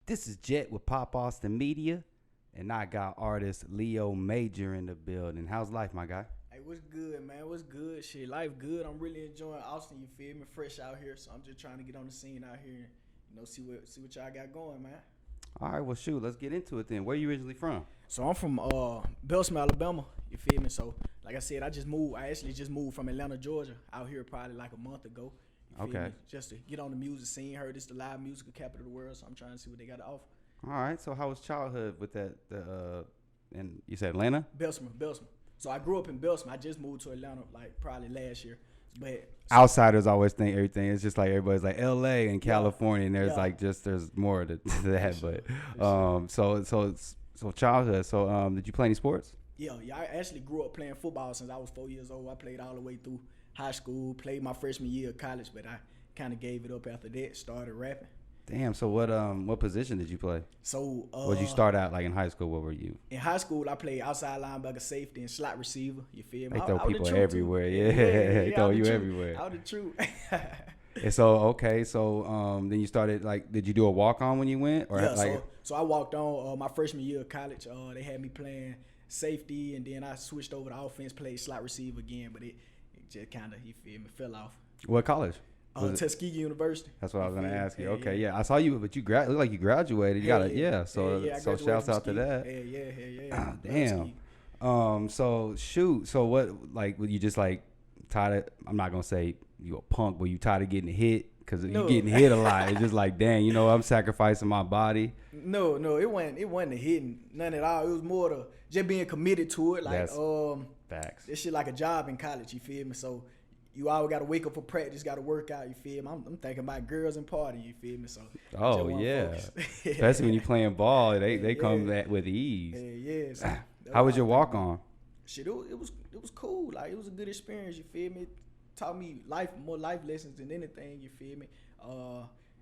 This is Jet with Pop Austin Media, and I got artist LEO MJR in the building. How's life, my guy? Hey, what's good, man? What's good? Shit, life good. I'm really enjoying Austin, you feel me? Fresh out here, so I'm just trying to get on the scene out here and, see what y'all got going, man. All right, well, shoot, let's get into it then. Where you originally from? So I'm from Belsom, Alabama, you feel me? So, like I said, I actually just moved from Atlanta, Georgia, out here probably like a month ago. You feel me? Just to get on the music scene. Heard it's the live musical capital of the world, so I'm trying to see what they got to offer. All right, so how was childhood with that, and you said Atlanta? Belsom. So I grew up in Belsom. I just moved to Atlanta like probably last year. But outsiders always think everything. It's just like everybody's like L.A. and California, and there's like there's more to that. But so childhood. So did you play any sports? Yeah. I actually grew up playing football since I was 4 years old. I played all the way through high school. Played my freshman year of college, but I kind of gave it up after that. Started rapping. Damn. So what position did you play? So what did you start out like in high school? What were you? In high school, I played outside linebacker, safety, and slot receiver. You feel me? They throw people everywhere. Yeah, they throw you everywhere. Out the truth. And so then you started like, did you do a walk on when you went? Or yeah. So I walked on my freshman year of college. They had me playing safety, and then I switched over to offense, played slot receiver again, but it just kind of, you feel me, fell off. What college? Tuskegee University. That's what I was gonna ask you. Okay, yeah. I saw you, but you look like you graduated. You So shouts out to that. Yeah. Damn. So shoot. So what? Like, were you just like tired of? I'm not gonna say you a punk, but you tired of getting hit because you getting hit a lot. It's just like, dang, I'm sacrificing my body. No, it wasn't a hitting, none at all. It was more to just being committed to it. Like, facts. This shit like a job in college. You feel me? So. You always got to wake up for practice, got to work out, you feel me? I'm thinking about girls and partying, you feel me? So especially when you playing ball, they come with ease. Yeah. So how was your walk on? Shit, it was cool. Like, it was a good experience, you feel me? It taught me more life lessons than anything, you feel me?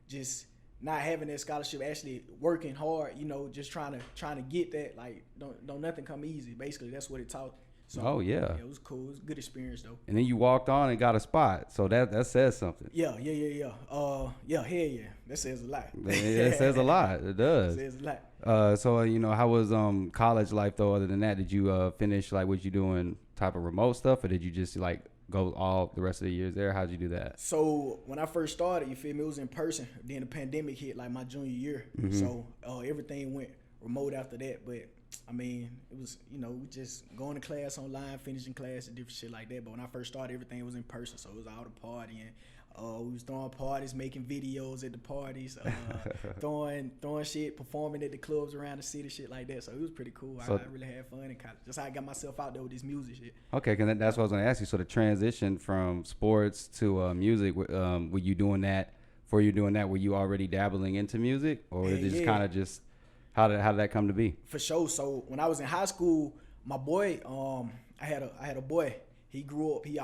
Just not having that scholarship, actually working hard, just trying to get that. Like, don't nothing come easy. Basically, that's what it taught. So, it was cool. It was a good experience though. And then you walked on and got a spot, so that says something. Yeah. Hell yeah. That says a lot. It says a lot. It does. It says a lot. So how was college life though? Other than that, did you finish like what you doing type of remote stuff, or did you just like go all the rest of the years there? How'd you do that? So when I first started, you feel me, it was in person. Then the pandemic hit like my junior year, so everything went remote after that. But I mean, it was, we just going to class online, finishing class and different shit like that. But when I first started, everything was in person. So it was all the partying. We was throwing parties, making videos at the parties, throwing shit, performing at the clubs around the city, shit like that. So it was pretty cool. I really had fun in college. That's how I got myself out there with this music shit. Okay, cause that's what I was going to ask you. So the transition from sports to music, were you doing that? Before you doing that, were you already dabbling into music? Or was it just kind of just... How did that come to be? For sure. So when I was in high school, my boy, I had a boy. He grew up. He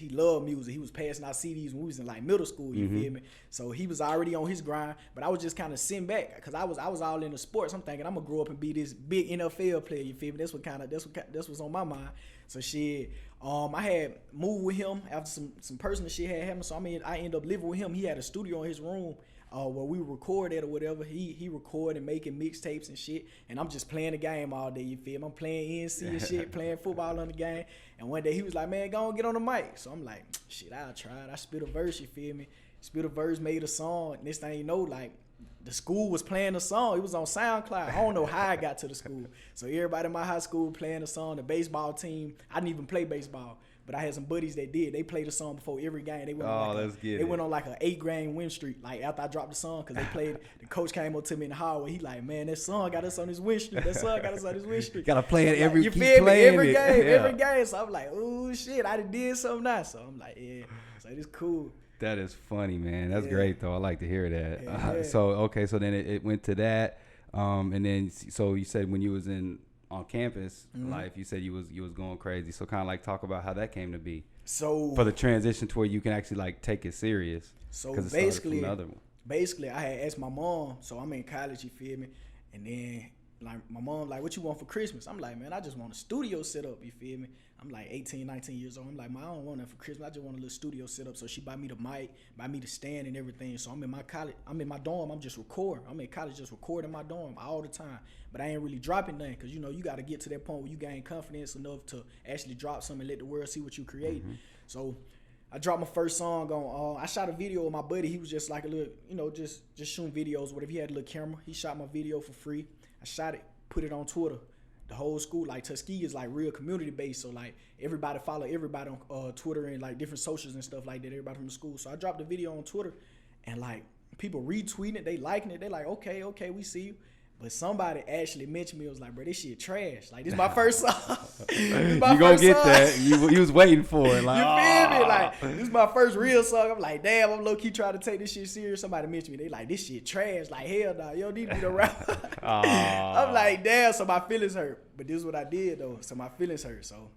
loved music. He was passing out CDs when we was in like middle school. You feel me? So he was already on his grind. But I was just kind of sitting back because I was all into sports. I'm thinking I'm gonna grow up and be this big NFL player. You feel me? That's what's on my mind. So shit. I had moved with him after some personal shit had happened. So I ended up living with him. He had a studio in his room. Where we record at or whatever, he recording, making mixtapes and shit, and I'm just playing the game all day, you feel me? I'm playing NC and shit, playing football on the game, and one day he was like, man, go on, get on the mic. So I'm like, shit, I'll try it. I spit a verse, you feel me? Spit a verse, made a song. Next thing you know, like, the school was playing the song. It was on SoundCloud. I don't know how I got to the school. So everybody in my high school playing the song. The baseball team, I didn't even play baseball. But I had some buddies that did. They played the song before every game. They went on like an 8-game win streak. Like after I dropped the song, because they played. The coach came up to me in the hallway. He like, man, that song got us on this win streak. Gotta play it every. You feel me? Every game. So I'm like, oh shit, I did something nice. So I'm like, yeah. So it's cool. That is funny, man. That's great though. I like to hear that. So then it went to that, and then so you said when you was on campus life, you said you was going crazy. So kind of like talk about how that came to be. So for the transition to where you can actually like take it serious. So basically, I had asked my mom. So I'm in college, you feel me? And then like my mom, like, what you want for Christmas? I'm like, man, I just want a studio set up, you feel me? I'm like 18, 19 years old. I'm like, man, I don't want that for Christmas. I just want a little studio set up. So she buy me the mic, buy me the stand and everything. So I'm in my dorm, I'm just recording. I'm in college just recording my dorm all the time. But I ain't really dropping nothing because, you know, you got to get to that point where you gain confidence enough to actually drop something and let the world see what you create. So I dropped my first song on, I shot a video with my buddy. He was just like a little, you know, just shooting videos, whatever. He had a little camera. He shot my video for free. I shot it, put it on Twitter. The whole school, like Tuskegee is like real community based, so like everybody follow everybody on Twitter and like different socials and stuff like that, everybody from the school. So I dropped the video on Twitter and like people retweeting it, they liking it, they like, okay, we see you. But somebody actually mentioned me. It was like, bro, this shit trash. Like, this is my first song. You gonna get that. You was waiting for it. Like, you feel me? Like, this is my first real song. I'm like, damn, I'm low-key trying to take this shit serious. Somebody mentioned me. They like, this shit trash. Like, hell nah, you don't need to be the rapper. I'm like, damn, so my feelings hurt. But this is what I did, though. So my feelings hurt. So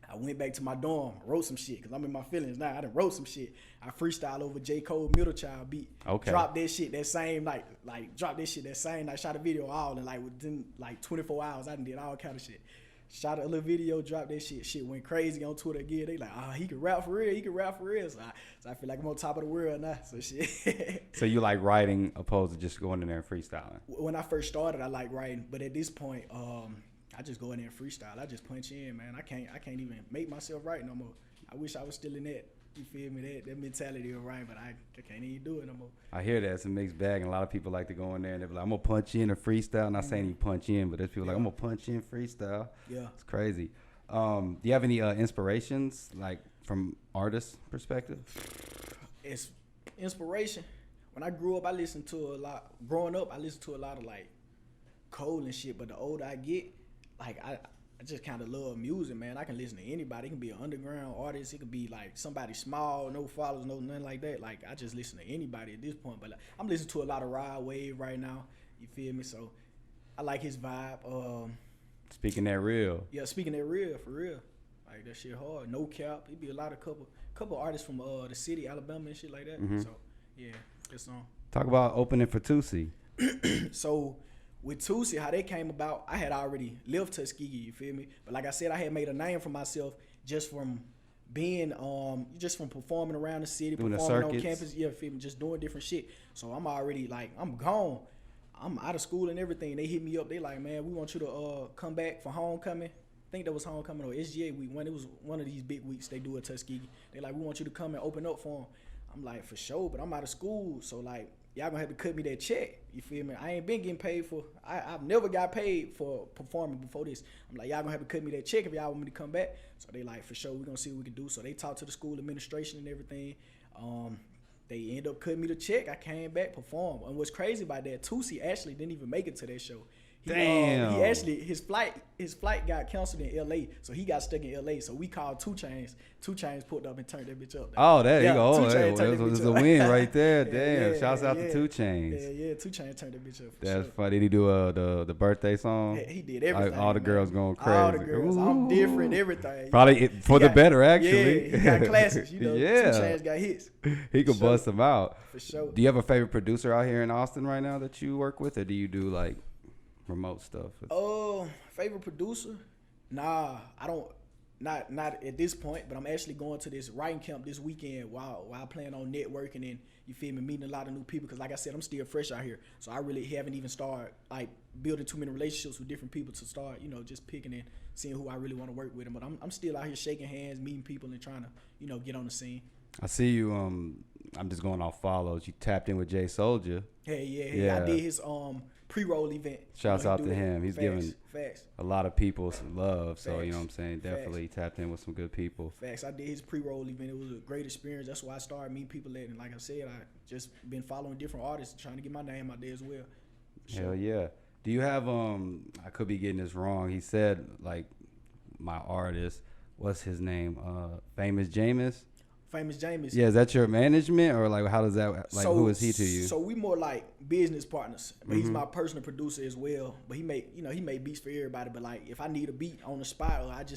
I went back to my dorm, wrote some shit, because I'm in my feelings now. I done wrote some shit. I freestyle over J. Cole Middle Child beat. Okay. Dropped that shit that same night. Like, dropped that shit that same night. Shot a video all in, like, within, like, 24 hours. I done did all kind of shit. Shot a little video, dropped that shit. Shit went crazy on Twitter again. They like, he can rap for real. He can rap for real. So I feel like I'm on top of the world now. So shit. So you like writing opposed to just going in there and freestyling? When I first started, I like writing. But at this point, I just go in there and freestyle. I just punch in, man. I can't even make myself write no more. I wish I was still in that. You feel me? That mentality of writing, but I can't even do it no more. I hear that. It's a mixed bag, and a lot of people like to go in there and they're like, I'm going to punch in a freestyle. Not saying you punch in, but there's people like, I'm going to punch in freestyle. Yeah. It's crazy. Do you have any inspirations, like, from artists' perspective? It's inspiration. When I grew up, I listened to a lot. Growing up, I listened to a lot of, like, Cole and shit, but the older I get, like, I just kind of love music, man. I can listen to anybody. It can be an underground artist. It could be like somebody small, no followers, no nothing like that. Like, I just listen to anybody at this point. But like, I'm listening to a lot of Rod Wave right now. You feel me? So I like his vibe. Speaking that real. Yeah, speaking that real, for real. Like, that shit hard. No cap. It'd be a lot of couple artists from the city, Alabama and shit like that. So yeah, this song. Talk about opening for 2C. So with 2C, how they came about, I had already left Tuskegee, you feel me? But like I said, I had made a name for myself just from being, just from performing around the city, doing performing on campus, yeah, feel me? Just doing different shit. So I'm already like, I'm gone. I'm out of school and everything. They hit me up. They like, man, we want you to come back for homecoming. I think that was homecoming or SGA week. When it was one of these big weeks they do at Tuskegee. They like, we want you to come and open up for them. I'm like, for sure, but I'm out of school, so like, y'all gonna have to cut me that check. You feel me? I ain't been getting paid for. I've never got paid for performing before this. I'm like, y'all gonna have to cut me that check if y'all want me to come back. So they like, for sure, we gonna see what we can do. So they talked to the school administration and everything. They end up cutting me the check. I came back, performed. And what's crazy about that, 2C actually didn't even make it to that show. Damn. He actually, his flight got canceled in LA, so he got stuck in LA. So we called 2CHAINS. 2CHAINS pulled up and turned that bitch up. Oh, there you go. It was a win right there. Yeah, damn. Shouts out to 2CHAINS. Yeah, 2CHAINS turned that bitch up. That's funny. Did he do the birthday song? He did everything. All the girls going crazy. All the girls. I'm different, everything. Probably for the better, actually. Yeah, he got classics. You know, yeah. 2CHAINS got hits. He could bust them out. For sure. Do you have a favorite producer out here in Austin right now that you work with, or do you do like remote stuff? Favorite producer? Nah, I don't. Not at this point, but I'm actually going to this writing camp this weekend while I plan on networking and, you feel me, meeting a lot of new people. Because like I said, I'm still fresh out here, so I really haven't even started like building too many relationships with different people to start, you know, just picking and seeing who I really want to work with. But I'm still out here shaking hands, meeting people, and trying to, you know, get on the scene. I see you. I'm just going off follows. You tapped in with Jay Soldier. Hey, yeah. I did his pre-roll event. Shouts out to him. He's giving facts. A lot of people some love. So, Facts. you know what I'm saying? Definitely tapped in with some good people. Facts. I did his pre-roll event. It was a great experience. That's why I started meeting people at. And like I said, I just been following different artists, trying to get my name out there as well. Hell yeah. Do you have, I could be getting this wrong. He said, like, my artist, what's his name? Famous Jameis? Famous Jameis. Yeah, is that your management, or like how does that, like, who is he to you? So we more like business partners, but he's my personal producer as well. But he make beats for everybody. But like if I need a beat on the spot,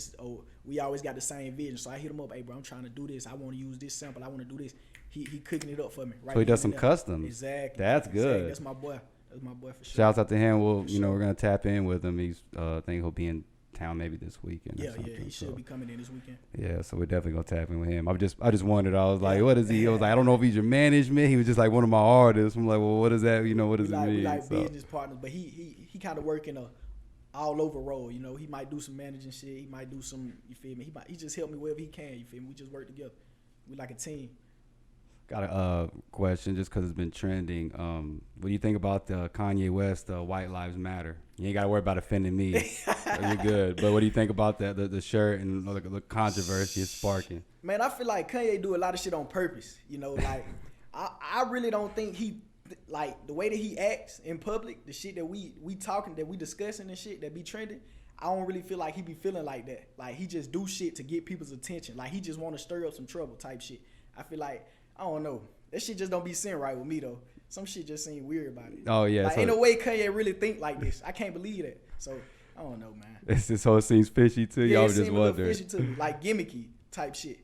we always got the same vision. So I hit him up, hey bro, I'm trying to do this. I want to use this sample. I want to do this. He cooking it up for me. Right. So he does some customs. Exactly. That's good. That's my boy. That's my boy for sure. Shouts out to him. We'll, you know, we're gonna tap in with him. He's, I think he'll be in town maybe this weekend. Yeah, he should be coming in this weekend. Yeah, so we're definitely gonna tap in with him. I just wondered. I was like, what is he? I was like, I don't know if he's your management. He was just like one of my artists. I'm like, well, what is that? You know, what does it mean? We like business partners, but he kind of work in a all over role. You know, he might do some managing shit. He might do some. You feel me? He just help me wherever he can. You feel me? We just work together. We like a team. Got a question just because it's been trending. What do you think about the Kanye West White Lives Matter? You ain't got to worry about offending me. You're good. But what do you think about that, the shirt and the controversy it's sparking? Man, I feel like Kanye do a lot of shit on purpose. You know, like I really don't think he, like the way that he acts in public, the shit that we talking, that we discussing and shit that be trending, I don't really feel like he be feeling like that. Like he just do shit to get people's attention. Like he just want to stir up some trouble type shit. I feel like, I don't know. That shit just don't be sitting right with me though. Some shit just seem weird about it. Oh yeah. Like, ain't no way Kanye really think like this. I can't believe that. So I don't know, man. This whole seems fishy too. Yeah, Y'all it just seem wondering. fishy to me, like gimmicky type shit.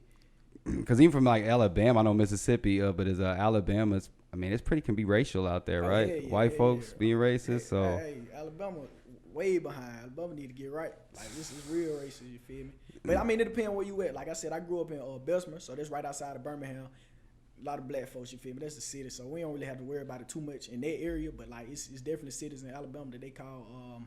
Because even from like Alabama, I know Mississippi, but as Alabama's, I mean, it's pretty can be racial out there, right? White folks being racist. So hey, Alabama way behind. Alabama need to get right. Like this is real racist. You feel me? But I mean, it depends where you at. Like I said, I grew up in Bessemer, so that's right outside of Birmingham. A lot of black folks, you feel me? That's the city, so we don't really have to worry about it too much in that area. But like, it's definitely cities in Alabama that they call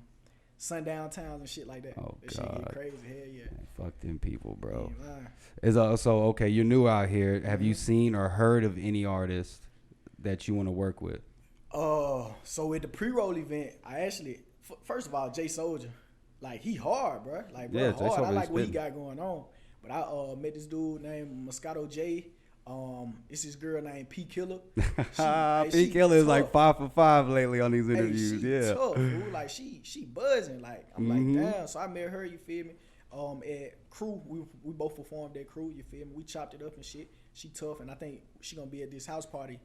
sundown towns and shit like that. Oh that God, shit get crazy. Hell yeah. Man, fuck them people, bro. Yeah, Is so okay? You're new out here. Have you seen or heard of any artists that you want to work with? So at the pre-roll event, I actually, first of all, Jay Soldier, like he hard, bro. Like bro, yeah, hard. I like what he got going on. But I met this dude named Moscato J. It's this girl named P Killer. P Killer is like 5 for 5 lately on these interviews. She yeah, tough, fool. Like she buzzing. Like I'm like damn. So I met her. You feel me? At Crew, we both performed at Crew. You feel me? We chopped it up and shit. She tough, and I think she gonna be at this house party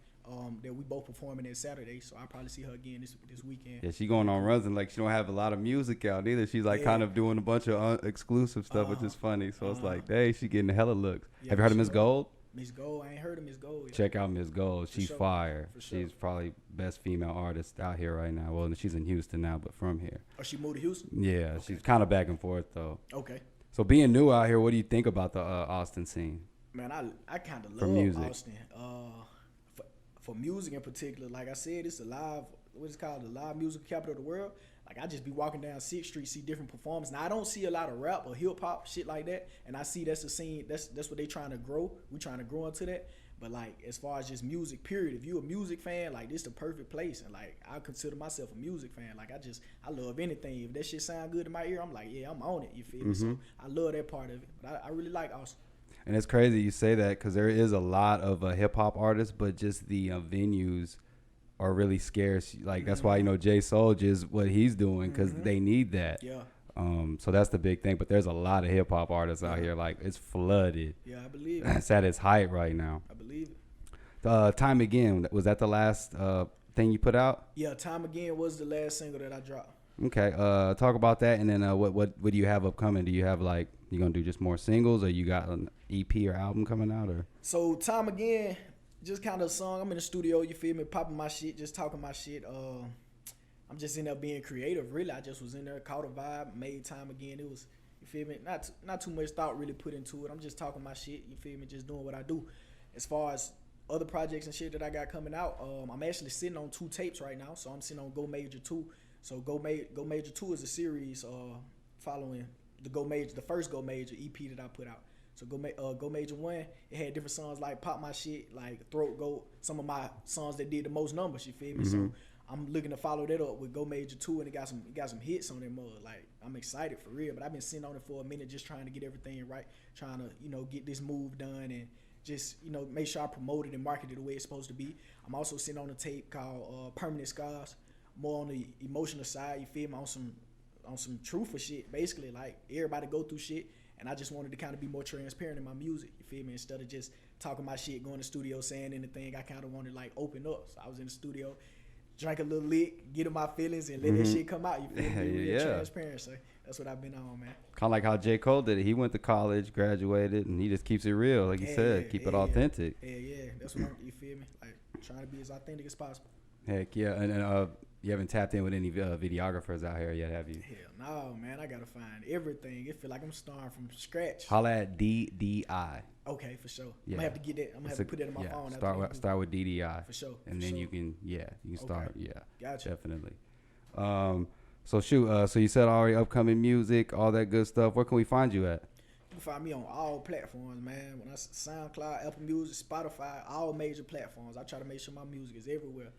that we both performing at Saturday. So I'll probably see her again this weekend. Yeah, she going on runs and like she don't have a lot of music out either. She's like kind of doing a bunch of exclusive stuff, which is funny. So it's like, hey, she getting hella looks. Yeah, have you heard of Miss Gold? Miss Gold, I ain't heard of Miss Gold yet. Check out Miss Gold. She's fire. Sure. She's probably best female artist out here right now. Well, she's in Houston now, but from here. Oh, she moved to Houston? Yeah, okay. She's kind of back and forth though. Okay. So being new out here, what do you think about the Austin scene? Man, I kind of love music. Austin. For music in particular, like I said, it's what is called the live music capital of the world. Like I just be walking down 6th Street, see different performances. Now I don't see a lot of rap or hip hop shit like that, and I see that's the scene. That's what they trying to grow. We trying to grow into that. But like as far as just music, period. If you a music fan, like this the perfect place. And like I consider myself a music fan. Like I love anything. If that shit sound good in my ear, I'm like, yeah, I'm on it. You feel me? So I love that part of it. But I really like Austin. And it's crazy you say that because there is a lot of hip hop artists, but just the venues are really scarce. Like that's why Jay Soulja is what he's doing because they need that. Yeah. So that's the big thing. But there's a lot of hip hop artists out here. Like it's flooded. Yeah, I believe it. It's at its height right now. I believe it. Time Again, was that the last thing you put out? Yeah, Time Again was the last single that I dropped. Okay. Talk about that, and then what do you have upcoming? Do you have like you gonna do just more singles, or you got an EP or album coming out, or? So Time Again, just kind of a song. I'm in the studio, you feel me, popping my shit, just talking my shit. I'm just in there being creative. Really, I just was in there, caught a vibe, made Time Again. It was, you feel me, not too much thought really put into it. I'm just talking my shit, you feel me, just doing what I do. As far as other projects and shit that I got coming out, I'm actually sitting on 2 tapes right now. So I'm sitting on Go Major 2. So Go Major 2 is a series following the first Go Major EP that I put out. So Go Major 1, it had different songs like Pop My Shit, like Throat Goat, some of my songs that did the most numbers, you feel me? So I'm looking to follow that up with Go Major 2, and it got some hits on that mug. Like I'm excited for real, but I've been sitting on it for a minute just trying to get everything right, trying to, get this move done and just, make sure I promote it and market it the way it's supposed to be. I'm also sitting on a tape called Permanent Scars, more on the emotional side, you feel me, on some truthful shit, basically. Like everybody go through shit, and I just wanted to kind of be more transparent in my music, you feel me, instead of just talking my shit, going to the studio, saying anything. I kind of wanted to like open up. So I was in the studio, drank a little lick, get in my feelings, and let that shit come out, you feel me, real transparent. So that's what I've been on, man. Kind of like how J. Cole did it. He went to college, graduated, and he just keeps it real, like you said, keep it authentic. Yeah, that's what you feel me, like trying to be as authentic as possible. Heck yeah. And You haven't tapped in with any videographers out here yet, have you? Hell no, man. I gotta find everything. It feel like I'm starting from scratch. Holla at DDI. Okay, for sure. Yeah. I'm gonna have to get that. I'm gonna have to put that in my phone. Start with DDI. For sure. And then you can start. Okay. Yeah. Gotcha. Definitely. So shoot. So you said already upcoming music, all that good stuff. Where can we find you at? You can find me on all platforms, man. When I SoundCloud, Apple Music, Spotify, all major platforms. I try to make sure my music is everywhere.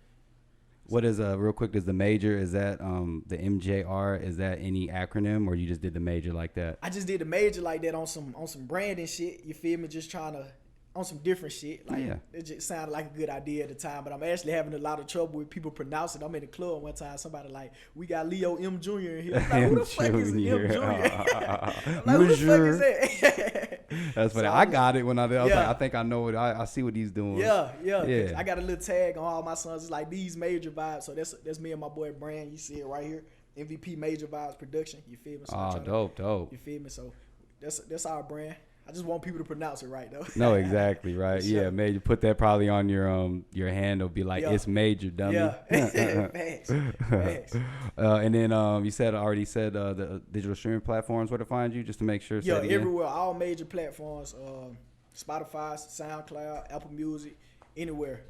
What is real quick? Is the major? Is that the MJR? Is that any acronym, or you just did the major like that? I just did the major like that on some branding shit. You feel me? Just trying to on some different shit. Like it just sounded like a good idea at the time, but I'm actually having a lot of trouble with people pronouncing. I'm in the club one time. Somebody like, we got LEO MJR in here. I'm like, who the fuck is M Jr.? I'm like, who the fuck is that? That's funny. So I got it when I was like, I think I know it. I see what he's doing. Yeah. I got a little tag on all my sons. It's like these major vibes. So that's me and my boy Brand. You see it right here. MVP Major Vibes Production. You feel me? So dope. You feel me? So that's our brand. I just want people to pronounce it right though. No, exactly right. Sure. Yeah, Major. Put that probably on your handle. Be like, it's Major, dummy. Yeah. Facts. And then you already said the digital streaming platforms where to find you, just to make sure. Yeah, everywhere, all major platforms, Spotify, SoundCloud, Apple Music, anywhere,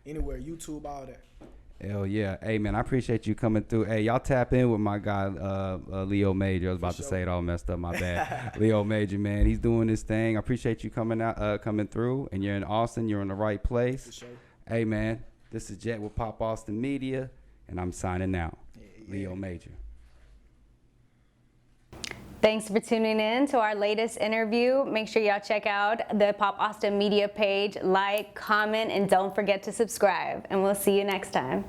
YouTube, all that. Hell yeah. Hey, man, I appreciate you coming through. Hey, y'all tap in with my guy, Leo Major. I was about to say it all messed up. My bad. Leo Major, man. He's doing his thing. I appreciate you coming through. And you're in Austin. You're in the right place. For sure. Hey, man, this is Jet with Pop Austin Media, and I'm signing out. Yeah. Leo Major. Thanks for tuning in to our latest interview. Make sure y'all check out the Pop Austin Media page, like, comment, and don't forget to subscribe. And we'll see you next time.